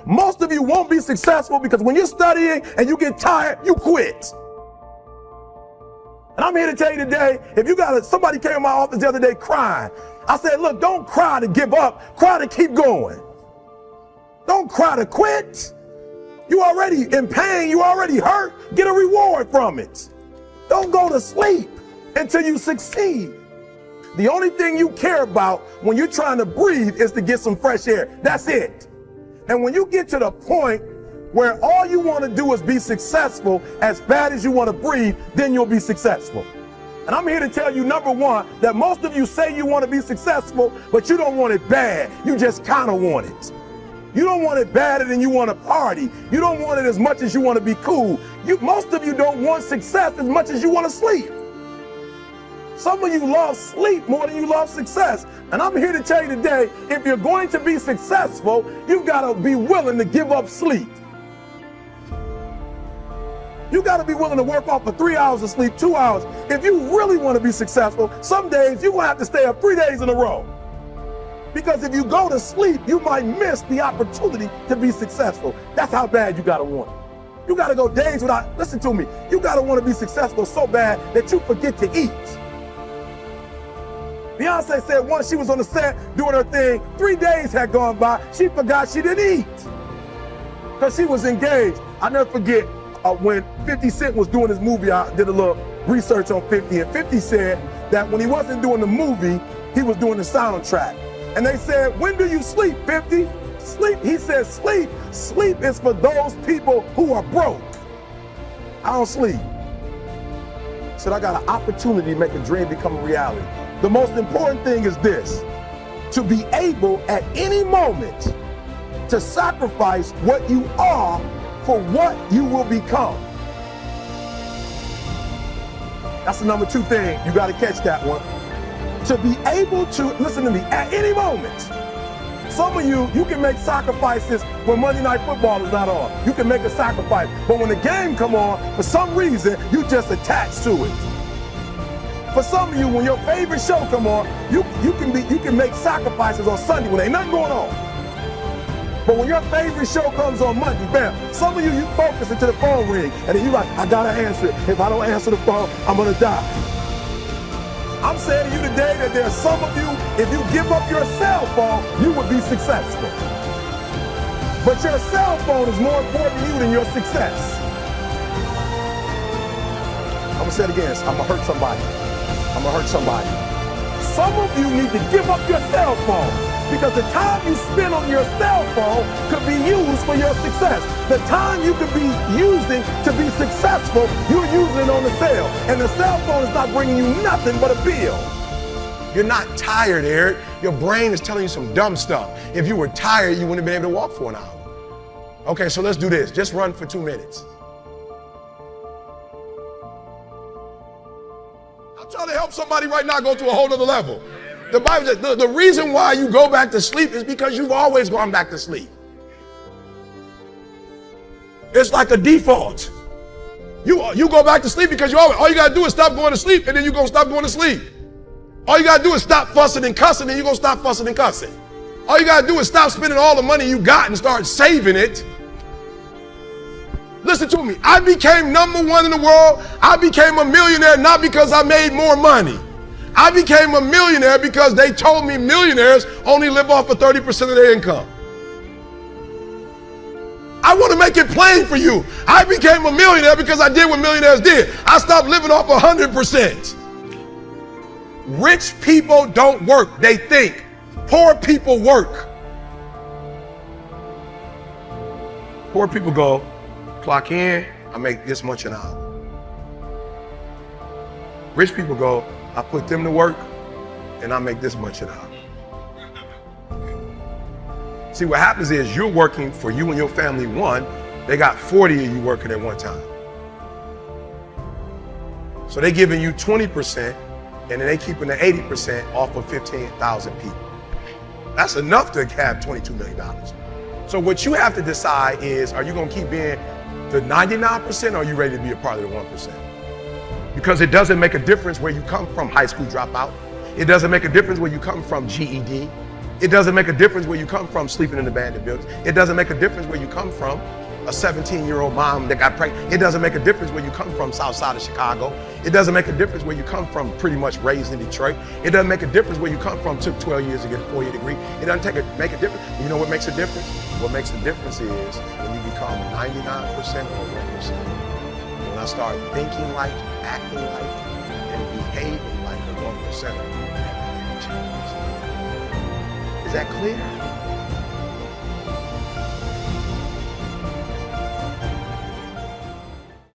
Most of you won't be successful because when you're studying and you get tired, you quit. And I'm here to tell you today, if you somebody came in my office the other day crying. I said, look, don't cry to give up, cry to keep going. Don't cry to quit. You already in pain, you already hurt, get a reward from it. Don't go to sleep until you succeed. The only thing you care about when you're trying to breathe is to get some fresh air. That's it. And when you get to the point where all you want to do is be successful as bad as you want to breathe, then you'll be successful. And I'm here to tell you, number one, that most of you say you want to be successful, but you don't want it bad. You just kind of want it. You don't want it badder than you want to party. You don't want it as much as you want to be cool. Most of you don't want success as much as you want to sleep. Some of you love sleep more than you love success. And I'm here to tell you today, if you're going to be successful, you've got to be willing to give up sleep. You got to be willing to work off for 3 hours of sleep, 2 hours. If you really want to be successful, some days you're going to have to stay up 3 days in a row. Because if you go to sleep, you might miss the opportunity to be successful. That's how bad you got to want it. You got to go days without, listen to me, you got to want to be successful so bad that you forget to eat. Beyonce said once she was on the set doing her thing, 3 days had gone by, she forgot she didn't eat because she was engaged. I never forget when 50 Cent was doing his movie, I did a little research on 50, and 50 said that when he wasn't doing the movie, he was doing the soundtrack. And they said, when do you sleep, 50? Sleep. He said, sleep. Sleep is for those people who are broke. I don't sleep. He said, I got an opportunity to make a dream become a reality. The most important thing is this, to be able at any moment to sacrifice what you are for what you will become. That's the number 2 thing. You got to catch that one. To be able to, listen to me, at any moment. Some of you can make sacrifices when Monday Night Football is not on. You can make a sacrifice. But when the game come on, for some reason, you just attached to it. For some of you, when your favorite show come on, you can make sacrifices on Sunday when ain't nothing going on. But when your favorite show comes on Monday, bam, some of you focus until the phone ring, and then you like, I gotta answer it. If I don't answer the phone, I'm gonna die. I'm saying to you today that there are some of you, if you give up your cell phone, you would be successful. But your cell phone is more important to you than your success. I'm gonna say it again, I'm gonna hurt somebody. I'm gonna hurt somebody. Some of you need to give up your cell phone because the time you spend on your cell phone could be used for your success. The time you could be using to be successful, you're using it on the cell. And the cell phone is not bringing you nothing but a bill. You're not tired, Eric. Your brain is telling you some dumb stuff. If you were tired, you wouldn't have been able to walk for an hour. Okay, so let's do this. Just run for 2 minutes. I'm trying to help somebody right now go to a whole other level. The Bible says the reason why you go back to sleep is because you've always gone back to sleep. It's like a default. You go back to sleep because all you gotta do is stop going to sleep, and then you're gonna stop going to sleep. All you gotta do is stop fussing and cussing, and you're gonna stop fussing and cussing. All you gotta do is stop spending all the money you got and start saving it. Listen to me. I became #1 in the world. I became a millionaire not because I made more money. I became a millionaire because they told me millionaires only live off of 30% of their income. I want to make it plain for you. I became a millionaire because I did what millionaires did. I stopped living off 100%. Rich people don't work, they think. Poor people work. Poor people go, clock in, I make this much an hour. Rich people go, I put them to work and I make this much an hour. See, what happens is you're working for you and your family one, they got 40 of you working at one time. So they're giving you 20% and then they keeping the 80% off of 15,000 people. That's enough to have $22 million. So what you have to decide is, are you gonna keep being the 99% or are you ready to be a part of the 1%? Because it doesn't make a difference where you come from, high school dropout. It doesn't make a difference where you come from, GED. It doesn't make a difference where you come from sleeping in abandoned buildings. It doesn't make a difference where you come from, a 17-year-old mom that got pregnant. It doesn't make a difference where you come from, south side of Chicago. It doesn't make a difference where you come from, pretty much raised in Detroit. It doesn't make a difference where you come from, took 12 years to get a 4-year degree. It doesn't make a difference. You know what makes a difference? What makes a difference is when you become 99% or 1%. When I start thinking like, acting like, and behaving like a 1%, everything changes. Is that clear?